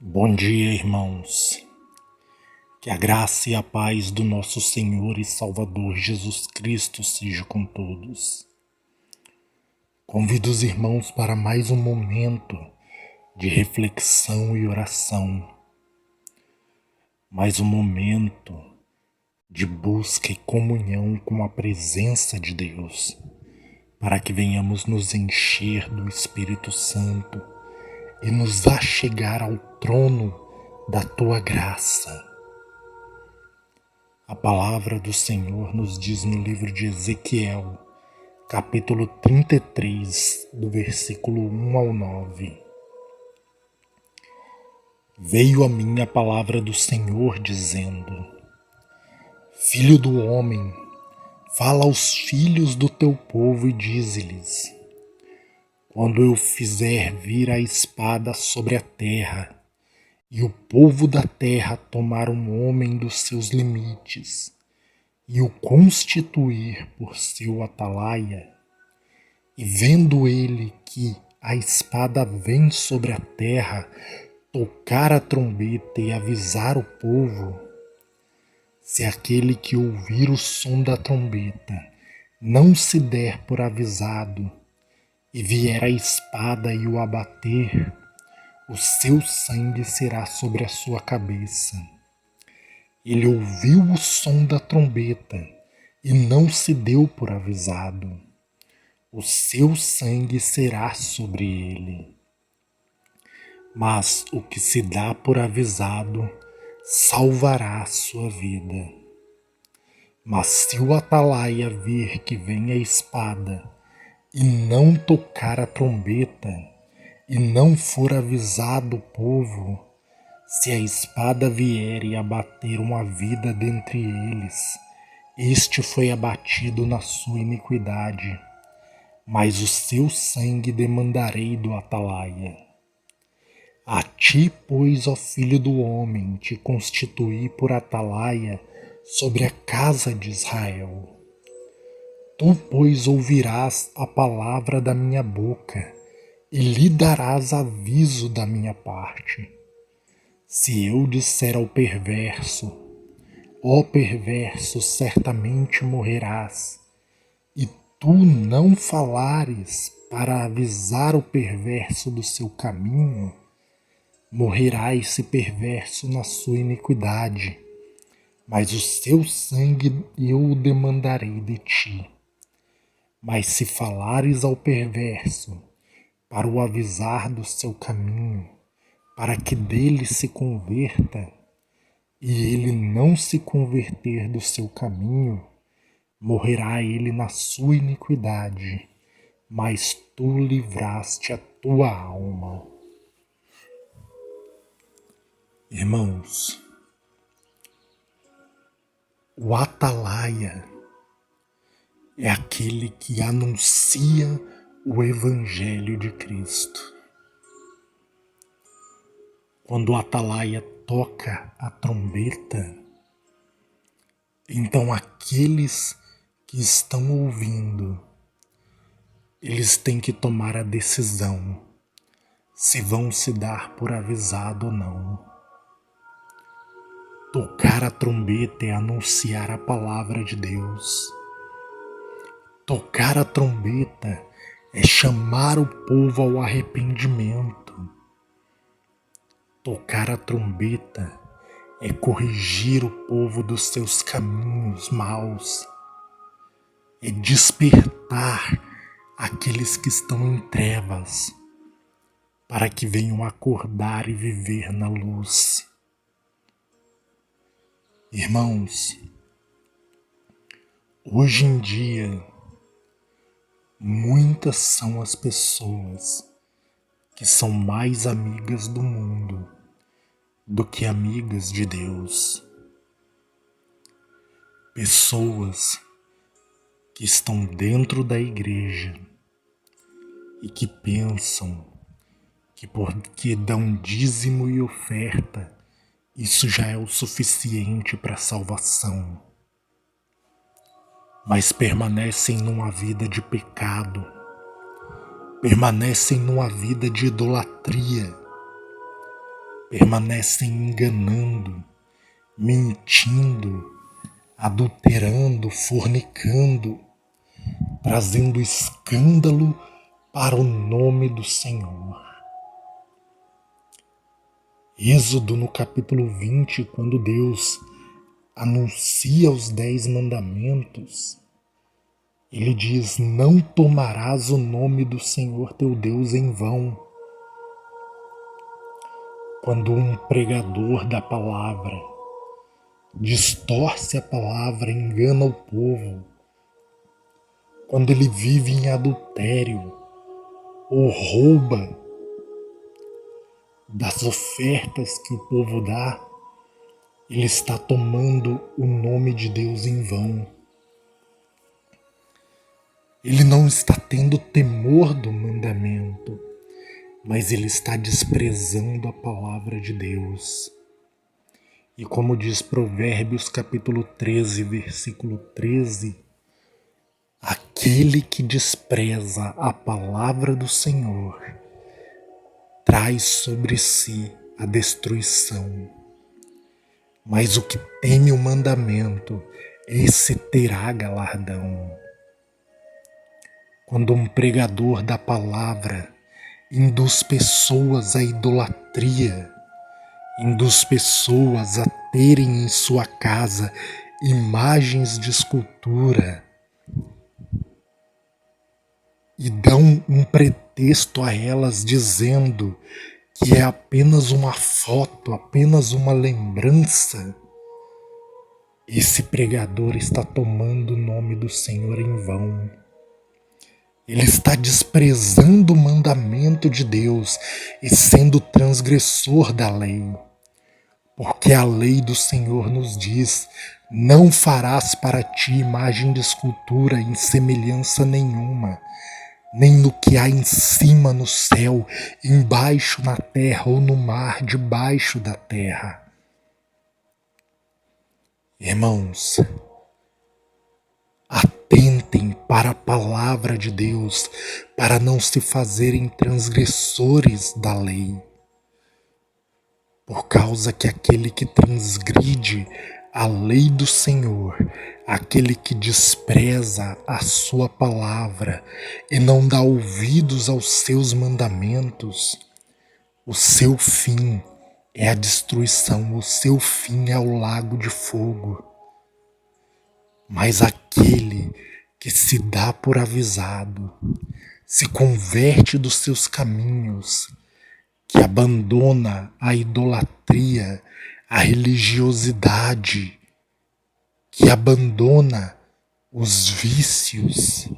Bom dia, irmãos. Que a graça e a paz do nosso Senhor e Salvador Jesus Cristo seja com todos. Convido os irmãos para mais um momento de reflexão e oração, mais um momento de busca e comunhão com a presença de Deus, para que venhamos nos encher do Espírito Santo e nos achegar ao trono da Tua graça. A palavra do Senhor nos diz no livro de Ezequiel, capítulo 33, do versículo 1 ao 9. Veio a mim a palavra do Senhor dizendo: Filho do homem, fala aos filhos do teu povo e dize-lhes: Quando eu fizer vir a espada sobre a terra, e o povo da terra tomar um homem dos seus limites, e o constituir por seu atalaia, e vendo ele que a espada vem sobre a terra, tocar a trombeta e avisar o povo, se aquele que ouvir o som da trombeta não se der por avisado, e vier a espada e o abater, o seu sangue será sobre a sua cabeça. Ele ouviu o som da trombeta e não se deu por avisado. O seu sangue será sobre ele. Mas o que se dá por avisado salvará a sua vida. Mas se o atalaia vir que vem a espada e não tocar a trombeta, e não for avisado o povo, se a espada vier e abater uma vida dentre eles, este foi abatido na sua iniquidade, mas o seu sangue demandarei do atalaia. A ti, pois, ó filho do homem, te constituí por atalaia sobre a casa de Israel. Tu, pois, ouvirás a palavra da minha boca, e lhe darás aviso da minha parte. Se eu disser ao perverso, ó perverso, certamente morrerás, e tu não falares para avisar o perverso do seu caminho, morrerá esse perverso na sua iniquidade, mas o seu sangue eu o demandarei de ti. Mas se falares ao perverso, para o avisar do seu caminho, para que dele se converta, e ele não se converter do seu caminho, morrerá ele na sua iniquidade, mas tu livraste a tua alma. Irmãos, o atalaia é aquele que anuncia o Evangelho de Cristo. Quando o atalaia toca a trombeta, então aqueles que estão ouvindo, eles têm que tomar a decisão se vão se dar por avisado ou não. Tocar a trombeta é anunciar a palavra de Deus. Tocar a trombeta é chamar o povo ao arrependimento. Tocar a trombeta é corrigir o povo dos seus caminhos maus. É despertar aqueles que estão em trevas para que venham acordar e viver na luz. Irmãos, hoje em dia, muitas são as pessoas que são mais amigas do mundo do que amigas de Deus. Pessoas que estão dentro da igreja e que pensam que porque dão dízimo e oferta, isso já é o suficiente para a salvação. Mas permanecem numa vida de pecado, permanecem numa vida de idolatria, permanecem enganando, mentindo, adulterando, fornicando, trazendo escândalo para o nome do Senhor. Êxodo no capítulo 20, quando Deus anuncia os 10 mandamentos, ele diz: não tomarás o nome do Senhor teu Deus em vão. Quando um pregador da palavra distorce a palavra, engana o povo, quando ele vive em adultério ou rouba das ofertas que o povo dá, ele está tomando o nome de Deus em vão. Ele não está tendo temor do mandamento, mas ele está desprezando a palavra de Deus. E como diz Provérbios capítulo 13, versículo 13, aquele que despreza a palavra do Senhor traz sobre si a destruição. Mas o que teme o mandamento, esse terá galardão. Quando um pregador da palavra induz pessoas à idolatria, induz pessoas a terem em sua casa imagens de escultura e dão um pretexto a elas dizendo que é apenas uma foto, apenas uma lembrança, esse pregador está tomando o nome do Senhor em vão. Ele está desprezando o mandamento de Deus e sendo transgressor da lei. Porque a lei do Senhor nos diz: não farás para ti imagem de escultura em semelhança nenhuma, nem no que há em cima no céu, embaixo na terra ou no mar debaixo da terra. Irmãos, atentem para a palavra de Deus, para não se fazerem transgressores da lei. Por causa que aquele que transgride a lei do Senhor, aquele que despreza a sua palavra e não dá ouvidos aos seus mandamentos, o seu fim é a destruição, o seu fim é o lago de fogo. Mas aquele que se dá por avisado, se converte dos seus caminhos, que abandona a idolatria, a religiosidade, que abandona os vícios,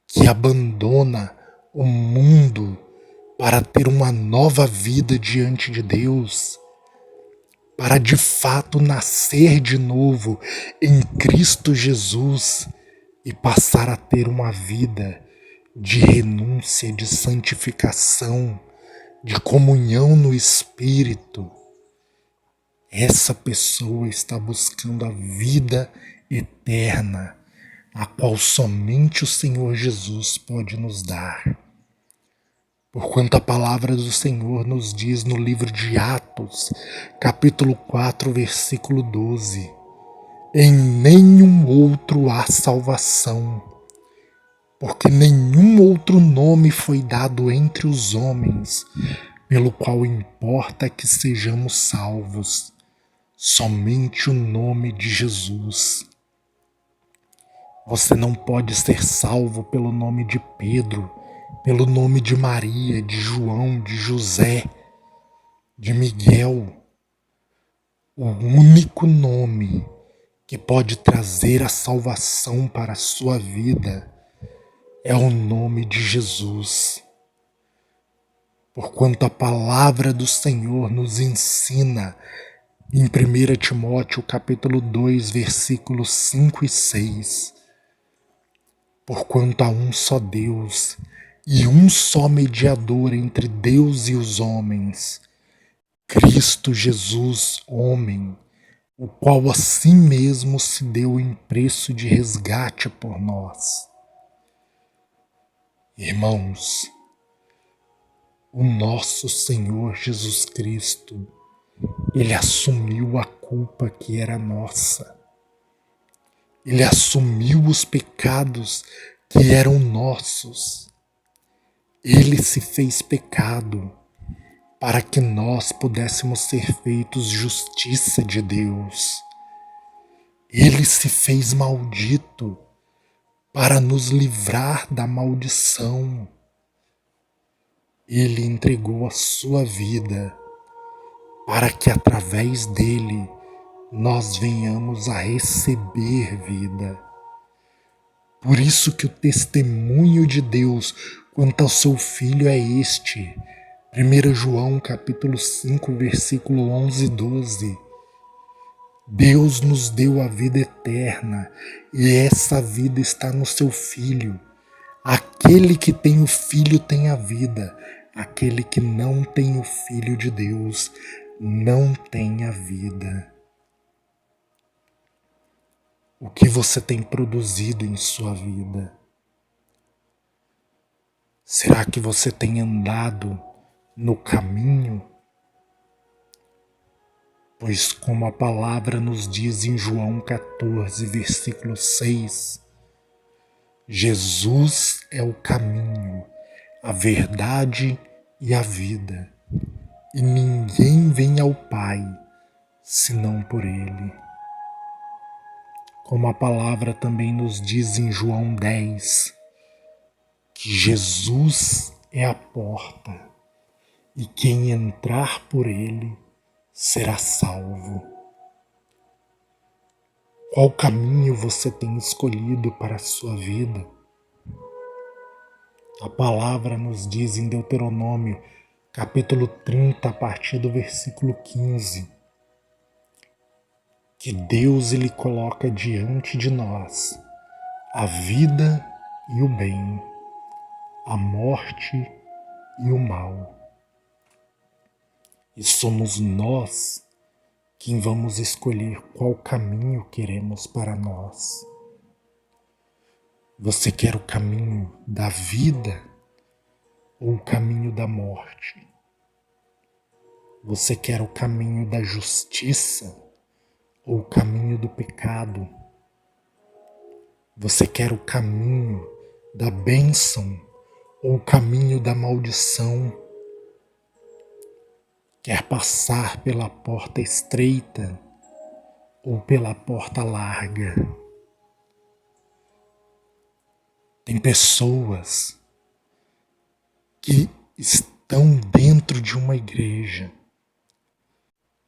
que abandona o mundo para ter uma nova vida diante de Deus, para de fato nascer de novo em Cristo Jesus e passar a ter uma vida de renúncia, de santificação, de comunhão no Espírito. Essa pessoa está buscando a vida eterna, a qual somente o Senhor Jesus pode nos dar. Porquanto a palavra do Senhor nos diz no livro de Atos, capítulo 4, versículo 12: em nenhum outro há salvação, porque nenhum outro nome foi dado entre os homens, pelo qual importa que sejamos salvos, somente o nome de Jesus. Você não pode ser salvo pelo nome de Pedro, pelo nome de Maria, de João, de José, de Miguel. O único nome que pode trazer a salvação para a sua vida é o nome de Jesus. Porquanto a palavra do Senhor nos ensina em 1 Timóteo capítulo 2, versículos 5 e 6. Porquanto há um só Deus e um só mediador entre Deus e os homens, Cristo Jesus, homem, o qual a si mesmo se deu em preço de resgate por nós. Irmãos, o nosso Senhor Jesus Cristo Ele assumiu a culpa que era nossa. Ele assumiu os pecados que eram nossos. Ele se fez pecado para que nós pudéssemos ser feitos justiça de Deus. Ele se fez maldito para nos livrar da maldição. Ele entregou a sua vida para que através dele nós venhamos a receber vida. Por isso que o testemunho de Deus quanto ao seu Filho é este. 1 João capítulo 5, versículo 11 e 12. Deus nos deu a vida eterna e essa vida está no seu Filho. Aquele que tem o Filho tem a vida. Aquele que não tem o Filho de Deus não tem a vida. O que você tem produzido em sua vida? Será que você tem andado no caminho? Pois como a palavra nos diz em João 14, versículo 6, Jesus é o caminho, a verdade e a vida, e ninguém vem ao Pai senão por Ele. Como a palavra também nos diz em João 10, que Jesus é a porta, e quem entrar por Ele será salvo. Qual caminho você tem escolhido para a sua vida? A palavra nos diz em Deuteronômio, capítulo 30, a partir do versículo 15, que Deus ele coloca diante de nós a vida e o bem, a morte e o mal. E somos nós quem vamos escolher qual caminho queremos para nós. Você quer o caminho da vida ou o caminho da morte? Você quer o caminho da justiça ou o caminho do pecado? Você quer o caminho da bênção ou o caminho da maldição? Quer passar pela porta estreita ou pela porta larga? Tem pessoas que estão dentro de uma igreja,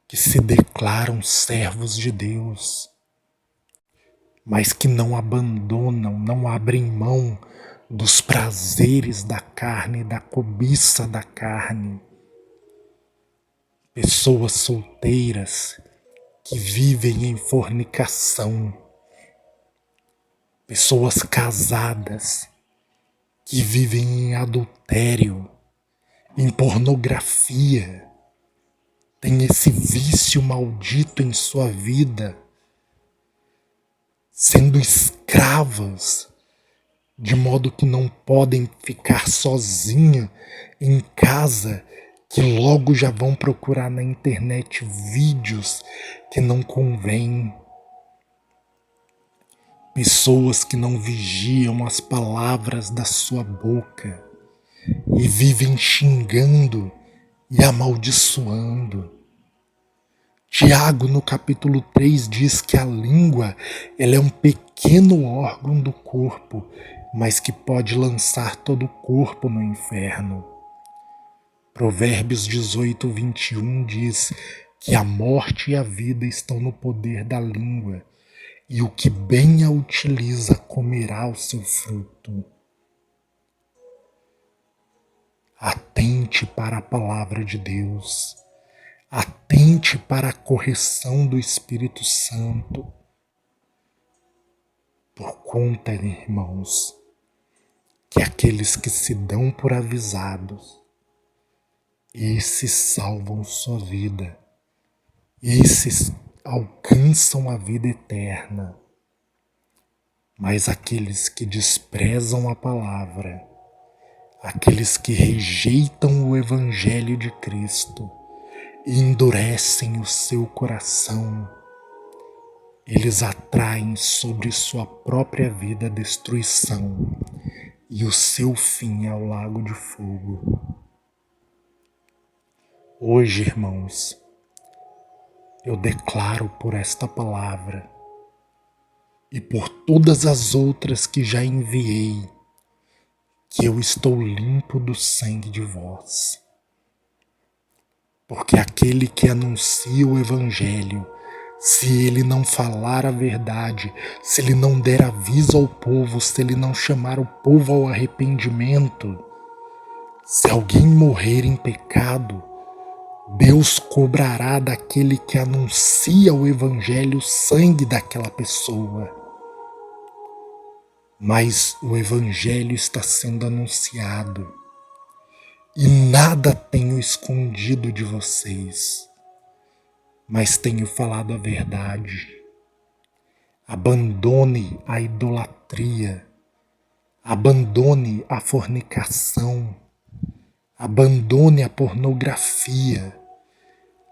que se declaram servos de Deus, mas que não abandonam, não abrem mão dos prazeres da carne, da cobiça da carne. Pessoas solteiras que vivem em fornicação. Pessoas casadas que vivem em adultério, em pornografia. Tem esse vício maldito em sua vida, sendo escravas, de modo que não podem ficar sozinha em casa, que logo já vão procurar na internet vídeos que não convêm. Pessoas que não vigiam as palavras da sua boca e vivem xingando e amaldiçoando. Tiago, no capítulo 3, diz que a língua ela é um pequeno órgão do corpo, mas que pode lançar todo o corpo no inferno. Provérbios 18, 21 diz que a morte e a vida estão no poder da língua, e o que bem a utiliza comerá o seu fruto. Atente para a palavra de Deus. Atente para a correção do Espírito Santo. Por conta, irmãos, que aqueles que se dão por avisados, esses salvam sua vida. Esses alcançam a vida eterna. Mas aqueles que desprezam a palavra, aqueles que rejeitam o Evangelho de Cristo, e endurecem o seu coração, eles atraem sobre sua própria vida a destruição e o seu fim ao lago de fogo. Hoje, irmãos, eu declaro por esta palavra e por todas as outras que já enviei, que eu estou limpo do sangue de vós. Porque aquele que anuncia o Evangelho, se ele não falar a verdade, se ele não der aviso ao povo, se ele não chamar o povo ao arrependimento, se alguém morrer em pecado, Deus cobrará daquele que anuncia o Evangelho o sangue daquela pessoa. Mas o Evangelho está sendo anunciado e nada tenho escondido de vocês, mas tenho falado a verdade. Abandone a idolatria, abandone a fornicação, abandone a pornografia,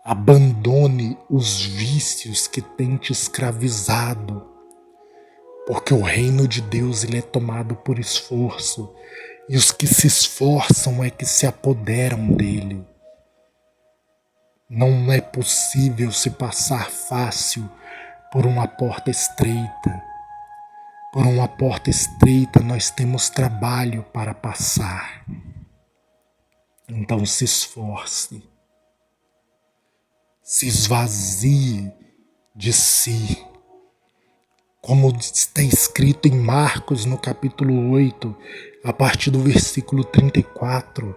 abandone os vícios que têm te escravizado, porque o reino de Deus ele é tomado por esforço, e os que se esforçam é que se apoderam dele. Não é possível se passar fácil por uma porta estreita. Por uma porta estreita nós temos trabalho para passar. Então se esforce, se esvazie de si. Como está escrito em Marcos no capítulo 8, a partir do versículo 34,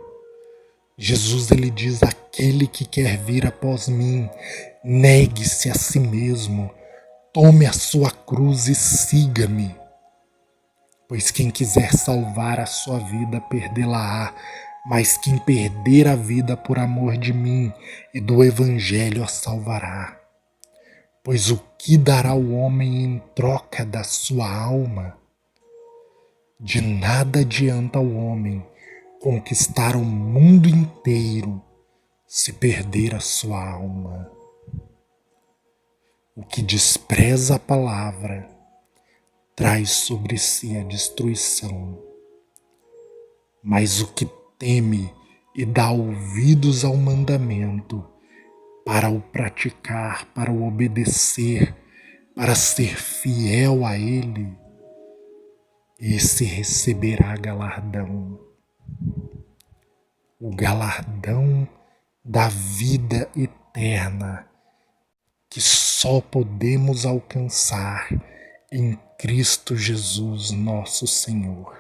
Jesus ele diz: aquele que quer vir após mim, negue-se a si mesmo, tome a sua cruz e siga-me. Pois quem quiser salvar a sua vida, perdê-la-á, mas quem perder a vida por amor de mim e do Evangelho a salvará. Pois o que dará o homem em troca da sua alma? De nada adianta o homem conquistar o mundo inteiro se perder a sua alma. O que despreza a palavra traz sobre si a destruição, mas o que teme e dá ouvidos ao mandamento, para o praticar, para o obedecer, para ser fiel a ele, esse receberá galardão. O galardão da vida eterna, que só podemos alcançar em Cristo Jesus, nosso Senhor.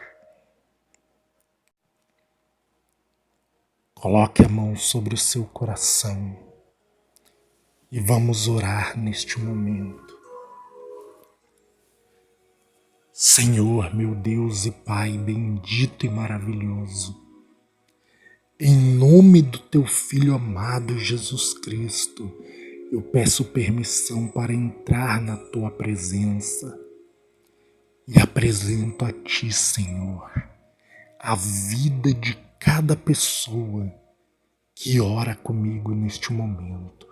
Coloque a mão sobre o seu coração e vamos orar neste momento. Senhor, meu Deus e Pai, bendito e maravilhoso, em nome do Teu Filho amado Jesus Cristo, eu peço permissão para entrar na Tua presença e apresento a Ti, Senhor, a vida de cada pessoa que ora comigo neste momento.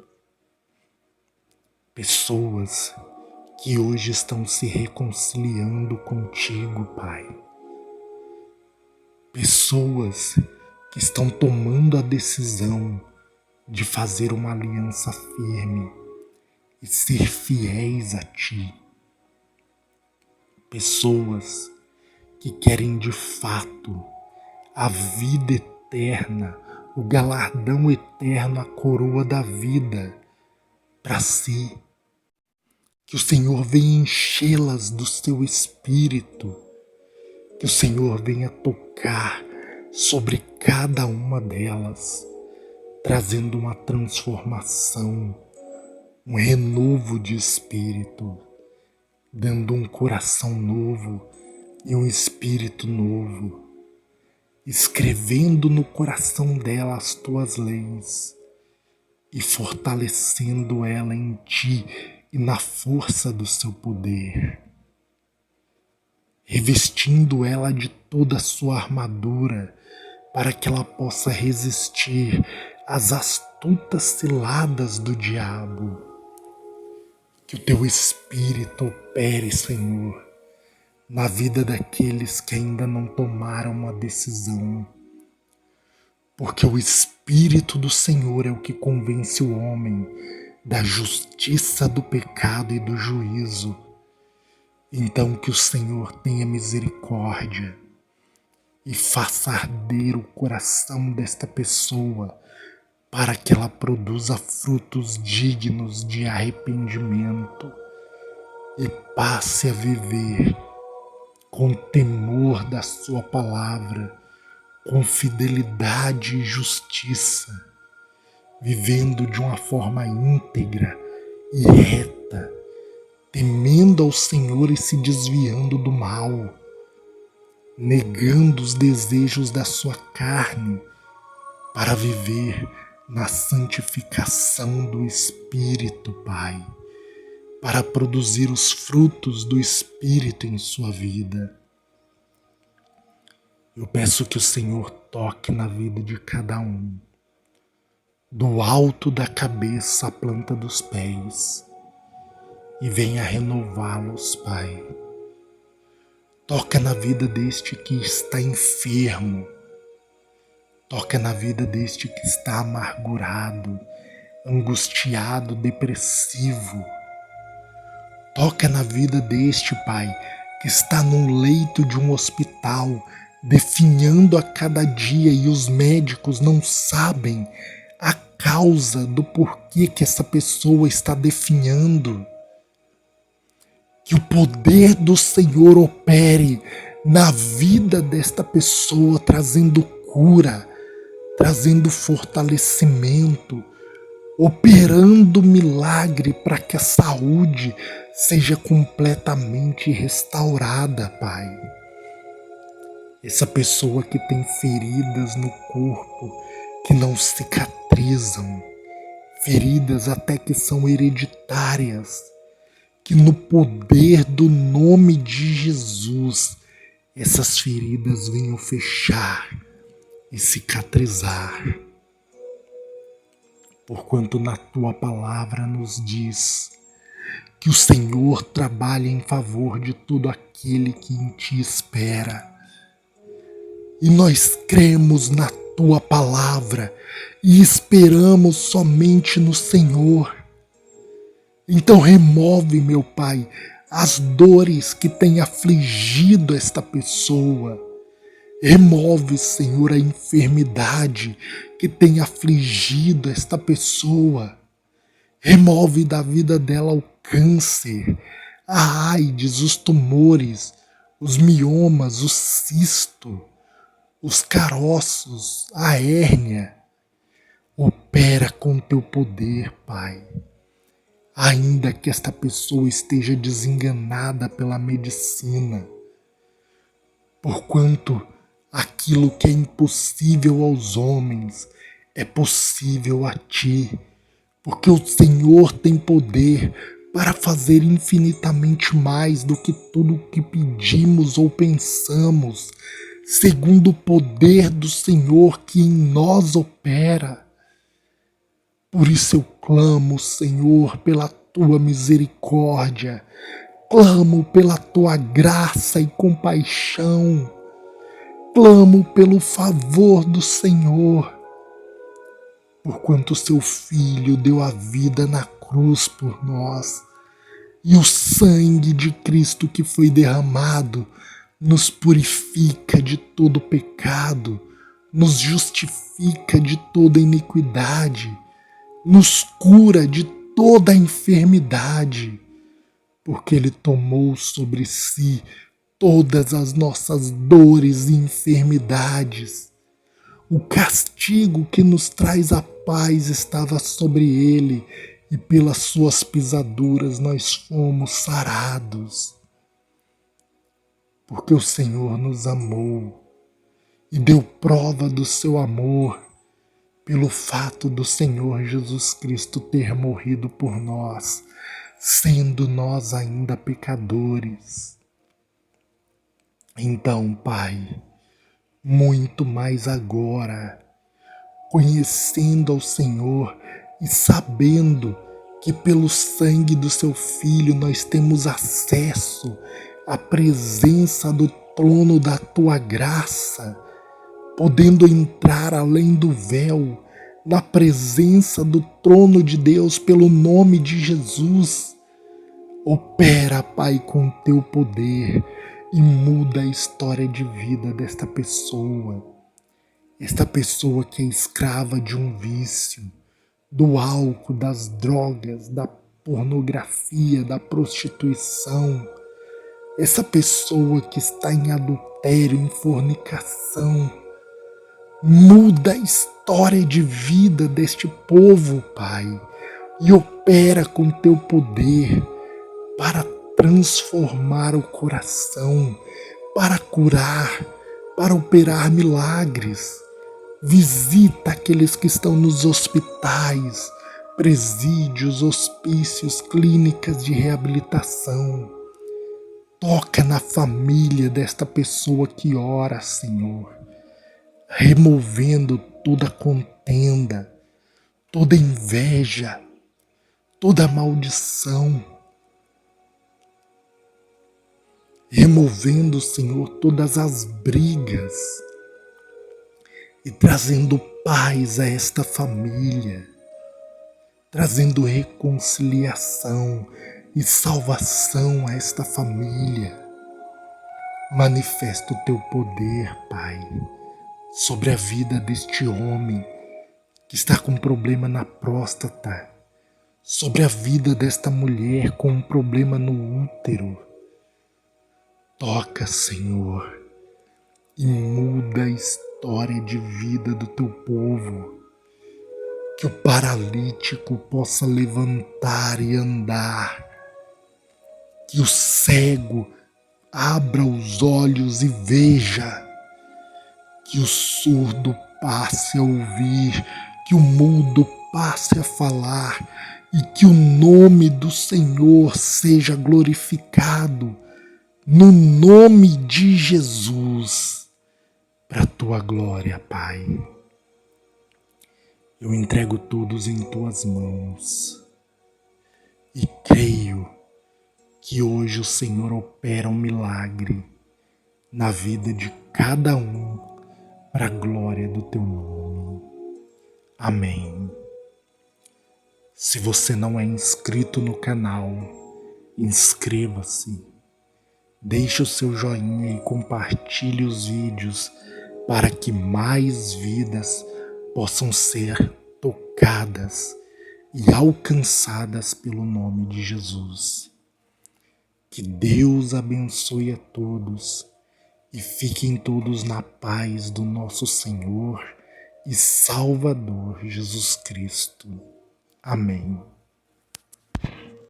Pessoas que hoje estão se reconciliando contigo, Pai. Pessoas que estão tomando a decisão de fazer uma aliança firme e ser fiéis a Ti. Pessoas que querem de fato a vida eterna, o galardão eterno, a coroa da vida para si. Que o Senhor venha enchê-las do Seu Espírito, que o Senhor venha tocar sobre cada uma delas, trazendo uma transformação, um renovo de espírito, dando um coração novo e um espírito novo, escrevendo no coração dela as Tuas leis e fortalecendo ela em Ti e na força do Seu poder, revestindo ela de toda a sua armadura para que ela possa resistir as astutas ciladas do diabo. Que o teu Espírito opere, Senhor, na vida daqueles que ainda não tomaram uma decisão. Porque o Espírito do Senhor é o que convence o homem da justiça, do pecado e do juízo. Então que o Senhor tenha misericórdia e faça arder o coração desta pessoa para que ela produza frutos dignos de arrependimento e passe a viver com temor da sua palavra, com fidelidade e justiça, vivendo de uma forma íntegra e reta, temendo ao Senhor e se desviando do mal, negando os desejos da sua carne para viver na santificação do Espírito, Pai, para produzir os frutos do Espírito em sua vida. Eu peço que o Senhor toque na vida de cada um, do alto da cabeça à planta dos pés, e venha renová-los, Pai. Toca na vida deste que está enfermo, toca na vida deste que está amargurado, angustiado, depressivo. Toca na vida deste, Pai, que está num leito de um hospital, definhando a cada dia e os médicos não sabem a causa do porquê que essa pessoa está definhando. Que o poder do Senhor opere na vida desta pessoa, trazendo cura, trazendo fortalecimento, operando milagre para que a saúde seja completamente restaurada, Pai. Essa pessoa que tem feridas no corpo que não cicatrizam, feridas até que são hereditárias, que no poder do nome de Jesus essas feridas venham fechar e cicatrizar. Porquanto na tua palavra nos diz que o Senhor trabalha em favor de todo aquele que em ti espera. E nós cremos na tua palavra e esperamos somente no Senhor. Então remove, meu Pai, as dores que têm afligido esta pessoa. Remove, Senhor, a enfermidade que tem afligido esta pessoa. Remove da vida dela o câncer, a AIDS, os tumores, os miomas, o cisto, os caroços, a hérnia. Opera com teu poder, Pai. Ainda que esta pessoa esteja desenganada pela medicina, porquanto aquilo que é impossível aos homens é possível a ti, porque o Senhor tem poder para fazer infinitamente mais do que tudo o que pedimos ou pensamos, segundo o poder do Senhor que em nós opera. Por isso eu clamo, Senhor, pela tua misericórdia, clamo pela tua graça e compaixão, clamo pelo favor do Senhor, porquanto seu Filho deu a vida na cruz por nós, e o sangue de Cristo que foi derramado nos purifica de todo pecado, nos justifica de toda iniquidade, nos cura de toda enfermidade, porque Ele tomou sobre si todas as nossas dores e enfermidades. O castigo que nos traz a paz estava sobre Ele, e pelas suas pisaduras nós fomos sarados. Porque o Senhor nos amou e deu prova do seu amor pelo fato do Senhor Jesus Cristo ter morrido por nós, sendo nós ainda pecadores. Então, Pai, muito mais agora, conhecendo ao Senhor e sabendo que pelo sangue do seu Filho nós temos acesso à presença do trono da tua graça, podendo entrar além do véu, na presença do trono de Deus pelo nome de Jesus. Opera, Pai, com teu poder e muda a história de vida desta pessoa. Esta pessoa que é escrava de um vício, do álcool, das drogas, da pornografia, da prostituição. Essa pessoa que está em adultério, em fornicação. Muda a história de vida deste povo, Pai, e opera com teu poder para transformar o coração, para curar, para operar milagres. Visita aqueles que estão nos hospitais, presídios, hospícios, clínicas de reabilitação. Toca na família desta pessoa que ora, Senhor, removendo toda contenda, toda inveja, toda maldição, removendo, Senhor, todas as brigas e trazendo paz a esta família, trazendo reconciliação e salvação a esta família. Manifesta o teu poder, Pai, sobre a vida deste homem que está com problema na próstata, sobre a vida desta mulher com um problema no útero. Toca, Senhor, e muda a história de vida do teu povo. Que o paralítico possa levantar e andar. Que o cego abra os olhos e veja. Que o surdo passe a ouvir. Que o mudo passe a falar. E que o nome do Senhor seja glorificado. No nome de Jesus, para a tua glória, Pai. Eu entrego todos em tuas mãos e creio que hoje o Senhor opera um milagre na vida de cada um para a glória do teu nome. Amém. Se você não é inscrito no canal, inscreva-se. Deixe o seu joinha e compartilhe os vídeos para que mais vidas possam ser tocadas e alcançadas pelo nome de Jesus. Que Deus abençoe a todos e fiquem todos na paz do nosso Senhor e Salvador Jesus Cristo. Amém.